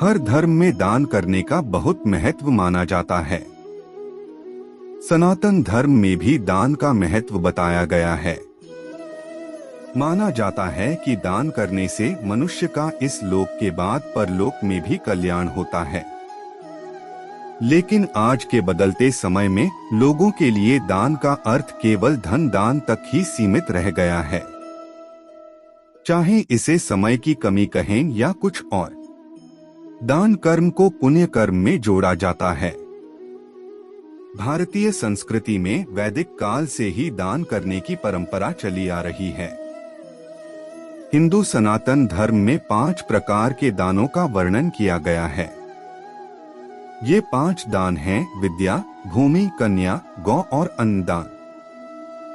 हर धर्म में दान करने का बहुत महत्व माना जाता है। सनातन धर्म में भी दान का महत्व बताया गया है। माना जाता है कि दान करने से मनुष्य का इस लोक के बाद परलोक में भी कल्याण होता है। लेकिन आज के बदलते समय में लोगों के लिए दान का अर्थ केवल धन दान तक ही सीमित रह गया है। चाहे इसे समय की कमी कहें या कुछ और, दान कर्म को पुण्य कर्म में जोड़ा जाता है। भारतीय संस्कृति में वैदिक काल से ही दान करने की परंपरा चली आ रही है। हिंदू सनातन धर्म में 5 प्रकार के दानों का वर्णन किया गया है। ये 5 दान हैं विद्या, भूमि, कन्या, गौ और अन्नदान।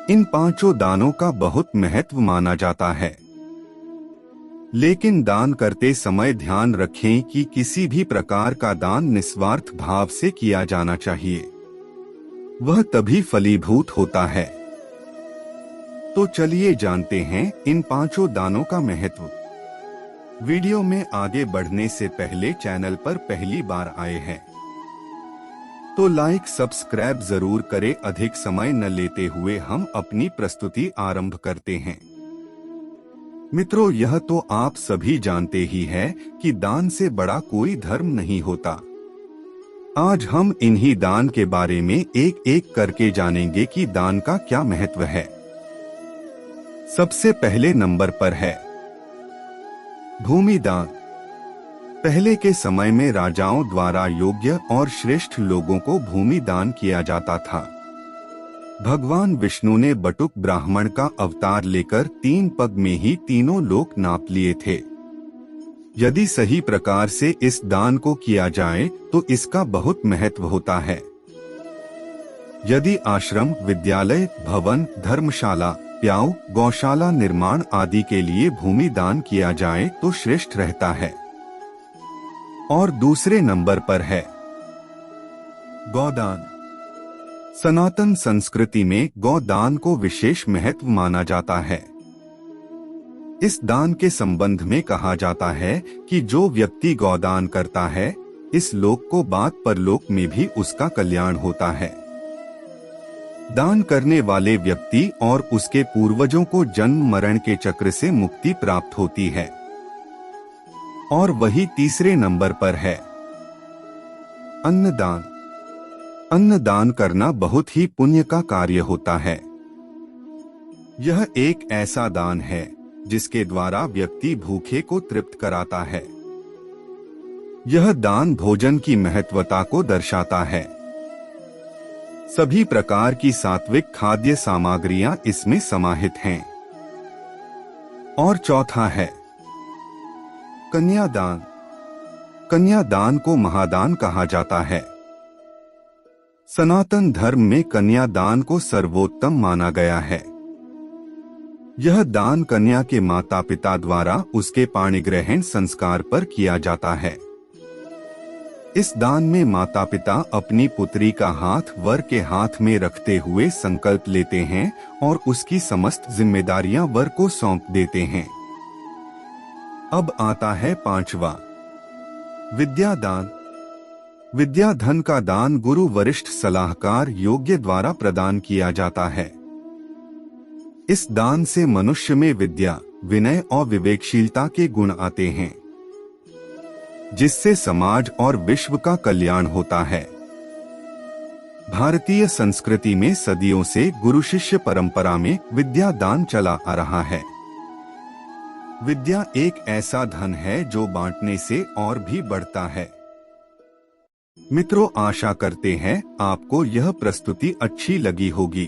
इन 5 दानों का बहुत महत्व माना जाता है। लेकिन दान करते समय ध्यान रखें कि किसी भी प्रकार का दान निस्वार्थ भाव से किया जाना चाहिए, वह तभी फलीभूत होता है। तो चलिए जानते हैं इन 5 दानों का महत्व। वीडियो में आगे बढ़ने से पहले चैनल पर पहली बार आए हैं तो लाइक सब्सक्राइब जरूर करें। अधिक समय न लेते हुए हम अपनी प्रस्तुति आरंभ करते हैं। मित्रों, यह तो आप सभी जानते ही है कि दान से बड़ा कोई धर्म नहीं होता। आज हम इन्हीं दान के बारे में एक एक करके जानेंगे कि दान का क्या महत्व है। सबसे पहले नंबर पर है भूमि दान। पहले के समय में राजाओं द्वारा योग्य और श्रेष्ठ लोगों को भूमि दान किया जाता था। भगवान विष्णु ने बटुक ब्राह्मण का अवतार लेकर 3 पग में ही तीनों लोक नाप लिए थे। यदि सही प्रकार से इस दान को किया जाए तो इसका बहुत महत्व होता है। यदि आश्रम, विद्यालय, भवन, धर्मशाला, प्याऊ, गौशाला निर्माण आदि के लिए भूमि दान किया जाए तो श्रेष्ठ रहता है। और दूसरे नंबर पर है गौदान। सनातन संस्कृति में गौदान को विशेष महत्व माना जाता है। इस दान के संबंध में कहा जाता है कि जो व्यक्ति गौदान करता है, इस लोक को बाद परलोक में भी उसका कल्याण होता है। दान करने वाले व्यक्ति और उसके पूर्वजों को जन्म मरण के चक्र से मुक्ति प्राप्त होती है। और वही तीसरे नंबर पर है अन्नदान। अन्नदान करना बहुत ही पुण्य का कार्य होता है। यह एक ऐसा दान है जिसके द्वारा व्यक्ति भूखे को तृप्त कराता है। यह दान भोजन की महत्वता को दर्शाता है। सभी प्रकार की सात्विक खाद्य सामग्रियां इसमें समाहित हैं। और चौथा है कन्यादान। कन्यादान को महादान कहा जाता है। सनातन धर्म में कन्यादान को सर्वोत्तम माना गया है। यह दान कन्या के माता पिता द्वारा उसके पाणिग्रहण संस्कार पर किया जाता है। इस दान में माता पिता अपनी पुत्री का हाथ वर के हाथ में रखते हुए संकल्प लेते हैं और उसकी समस्त जिम्मेदारियां वर को सौंप देते हैं। अब आता है 5वां विद्यादान। विद्या धन का दान गुरु वरिष्ठ सलाहकार योग्य द्वारा प्रदान किया जाता है। इस दान से मनुष्य में विद्या, विनय और विवेकशीलता के गुण आते हैं, जिससे समाज और विश्व का कल्याण होता है। भारतीय संस्कृति में सदियों से गुरु शिष्य परंपरा में विद्या दान चला आ रहा है। विद्या एक ऐसा धन है जो बांटने से और भी बढ़ता है। मित्रों, आशा करते हैं आपको यह प्रस्तुति अच्छी लगी होगी।